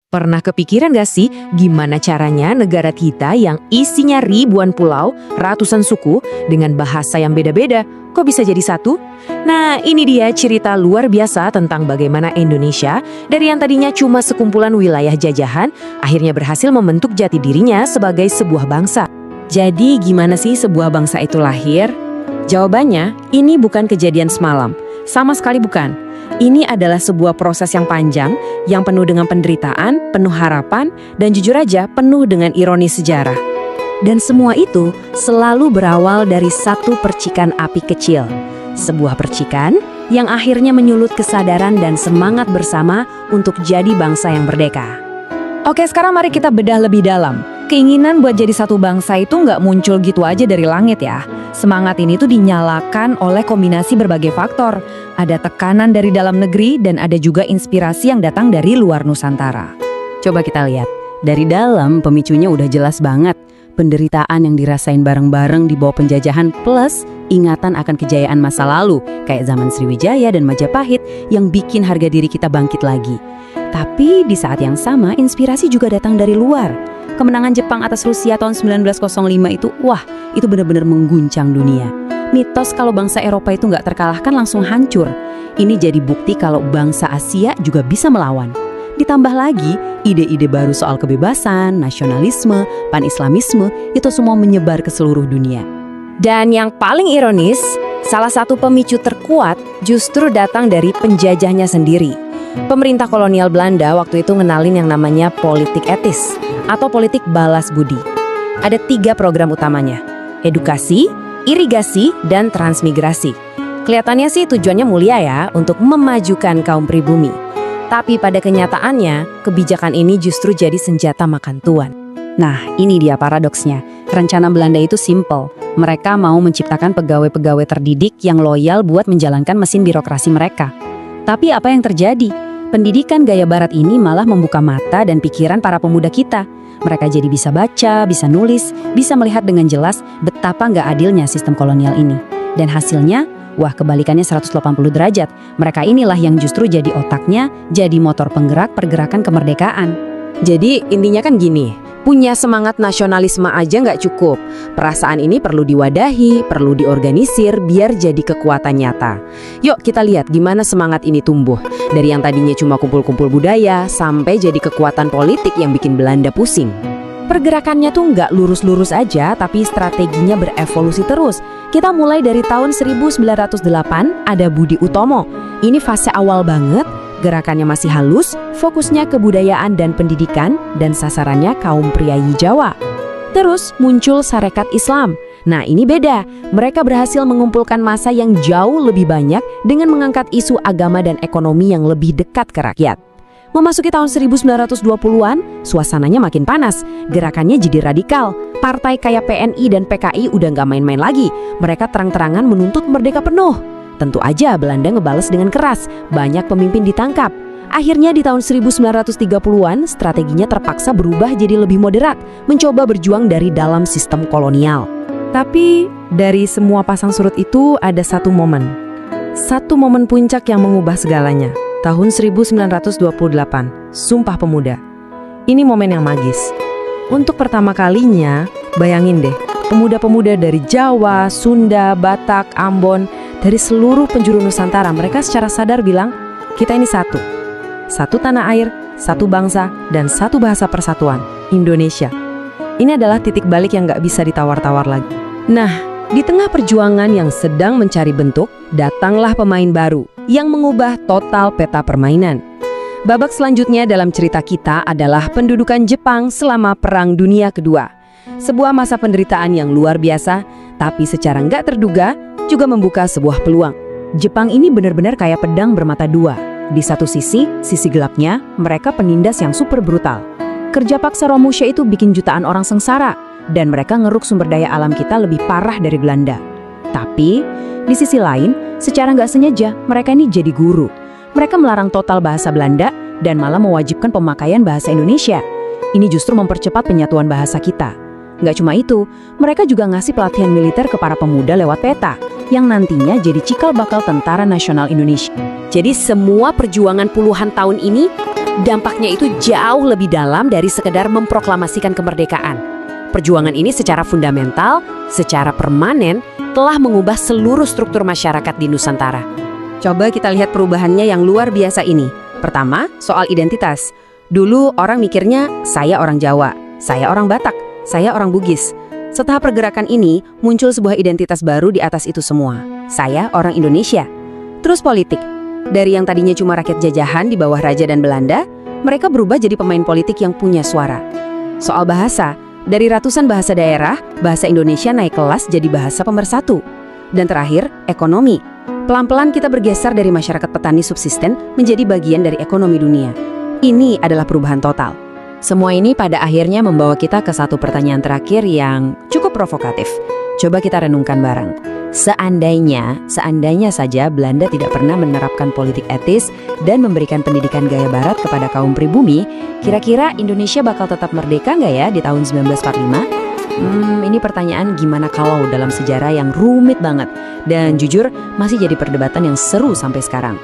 Pernah kepikiran gak sih gimana caranya negara kita yang isinya ribuan pulau, ratusan suku, dengan bahasa yang beda-beda, kok bisa jadi satu? Nah, ini dia cerita luar biasa tentang bagaimana Indonesia dari yang tadinya cuma sekumpulan wilayah jajahan, akhirnya berhasil membentuk jati dirinya sebagai sebuah bangsa. Jadi gimana sih sebuah bangsa itu lahir? Jawabannya, ini bukan kejadian semalam. Sama sekali bukan. Ini adalah sebuah proses yang panjang, yang penuh dengan penderitaan, penuh harapan, dan jujur aja penuh dengan ironi sejarah. Dan semua itu selalu berawal dari satu percikan api kecil. Sebuah percikan yang akhirnya menyulut kesadaran dan semangat bersama untuk jadi bangsa yang merdeka. Oke, sekarang mari kita bedah lebih dalam. Keinginan buat jadi satu bangsa itu nggak muncul gitu aja dari langit ya. Semangat ini tuh dinyalakan oleh kombinasi berbagai faktor. Ada tekanan dari dalam negeri dan ada juga inspirasi yang datang dari luar Nusantara. Coba kita lihat. Dari dalam pemicunya udah jelas banget. Penderitaan yang dirasain bareng-bareng di bawah penjajahan plus ingatan akan kejayaan masa lalu kayak zaman Sriwijaya dan Majapahit yang bikin harga diri kita bangkit lagi. Tapi di saat yang sama inspirasi juga datang dari luar. Kemenangan Jepang atas Rusia tahun 1905 itu, wah, itu benar-benar mengguncang dunia. Mitos kalau bangsa Eropa itu nggak terkalahkan langsung hancur. Ini jadi bukti kalau bangsa Asia juga bisa melawan. Ditambah lagi, ide-ide baru soal kebebasan, nasionalisme, pan-islamisme, itu semua menyebar ke seluruh dunia. Dan yang paling ironis, salah satu pemicu terkuat justru datang dari penjajahnya sendiri. Pemerintah kolonial Belanda waktu itu ngenalin yang namanya politik etis atau politik balas budi. Ada 3 program utamanya, edukasi, irigasi, dan transmigrasi. Kelihatannya sih tujuannya mulia ya untuk memajukan kaum pribumi. Tapi pada kenyataannya, kebijakan ini justru jadi senjata makan tuan. Nah, ini dia paradoksnya. Rencana Belanda itu simple. Mereka mau menciptakan pegawai-pegawai terdidik yang loyal buat menjalankan mesin birokrasi mereka. Tapi apa yang terjadi? Pendidikan gaya barat ini malah membuka mata dan pikiran para pemuda kita. Mereka jadi bisa baca, bisa nulis, bisa melihat dengan jelas betapa nggak adilnya sistem kolonial ini. Dan hasilnya, wah kebalikannya 180 derajat. Mereka inilah yang justru jadi otaknya, jadi motor penggerak pergerakan kemerdekaan. Jadi intinya kan gini, punya semangat nasionalisme aja nggak cukup. Perasaan ini perlu diwadahi, perlu diorganisir biar jadi kekuatan nyata. Yuk kita lihat gimana semangat ini tumbuh. Dari yang tadinya cuma kumpul-kumpul budaya, sampai jadi kekuatan politik yang bikin Belanda pusing. Pergerakannya tuh nggak lurus-lurus aja, tapi strateginya berevolusi terus. Kita mulai dari tahun 1908, ada Budi Utomo. Ini fase awal banget. Gerakannya masih halus, fokusnya kebudayaan dan pendidikan, dan sasarannya kaum priayi Jawa. Terus muncul Sarekat Islam. Nah ini beda, mereka berhasil mengumpulkan massa yang jauh lebih banyak dengan mengangkat isu agama dan ekonomi yang lebih dekat ke rakyat. Memasuki tahun 1920-an, suasananya makin panas, gerakannya jadi radikal. Partai kayak PNI dan PKI udah nggak main-main lagi, mereka terang-terangan menuntut merdeka penuh. Tentu aja Belanda ngebales dengan keras, banyak pemimpin ditangkap. Akhirnya di tahun 1930-an, strateginya terpaksa berubah jadi lebih moderat, mencoba berjuang dari dalam sistem kolonial. Tapi dari semua pasang surut itu ada satu momen puncak yang mengubah segalanya. Tahun 1928, Sumpah Pemuda. Ini momen yang magis. Untuk pertama kalinya, bayangin deh, pemuda-pemuda dari Jawa, Sunda, Batak, Ambon, dari seluruh penjuru Nusantara, mereka secara sadar bilang, kita ini satu. Satu tanah air, satu bangsa, dan satu bahasa persatuan, Indonesia. Ini adalah titik balik yang gak bisa ditawar-tawar lagi. Nah, di tengah perjuangan yang sedang mencari bentuk, datanglah pemain baru yang mengubah total peta permainan. Babak selanjutnya dalam cerita kita adalah pendudukan Jepang selama Perang Dunia Kedua. Sebuah masa penderitaan yang luar biasa, tapi secara nggak terduga juga membuka sebuah peluang. Jepang ini benar-benar kayak pedang bermata dua. Di satu sisi gelapnya, mereka penindas yang super brutal. Kerja paksa Romusha itu bikin jutaan orang sengsara, dan mereka ngeruk sumber daya alam kita lebih parah dari Belanda. Tapi, di sisi lain, secara nggak sengaja, mereka ini jadi guru. Mereka melarang total bahasa Belanda, dan malah mewajibkan pemakaian bahasa Indonesia. Ini justru mempercepat penyatuan bahasa kita. Nggak cuma itu, mereka juga ngasih pelatihan militer ke para pemuda lewat peta, yang nantinya jadi cikal bakal Tentara Nasional Indonesia. Jadi semua perjuangan puluhan tahun ini Dampaknya itu jauh lebih dalam dari sekedar memproklamasikan kemerdekaan. Perjuangan ini secara fundamental, secara permanen, telah mengubah seluruh struktur masyarakat di Nusantara. Coba kita lihat perubahannya yang luar biasa ini. Pertama, soal identitas. Dulu orang mikirnya, saya orang Jawa, saya orang Batak, saya orang Bugis. Setelah pergerakan ini, muncul sebuah identitas baru di atas itu semua. Saya orang Indonesia. Terus politik. Dari yang tadinya cuma rakyat jajahan di bawah Raja dan Belanda, mereka berubah jadi pemain politik yang punya suara. Soal bahasa, dari ratusan bahasa daerah, bahasa Indonesia naik kelas jadi bahasa pemersatu. Dan terakhir, ekonomi. Pelan-pelan kita bergeser dari masyarakat petani subsisten menjadi bagian dari ekonomi dunia. Ini adalah perubahan total. Semua ini pada akhirnya membawa kita ke satu pertanyaan terakhir yang cukup provokatif. Coba kita renungkan bareng. Seandainya saja Belanda tidak pernah menerapkan politik etis dan memberikan pendidikan gaya barat kepada kaum pribumi, kira-kira Indonesia bakal tetap merdeka nggak ya di tahun 1945? Ini pertanyaan gimana kalau dalam sejarah yang rumit banget dan jujur masih jadi perdebatan yang seru sampai sekarang.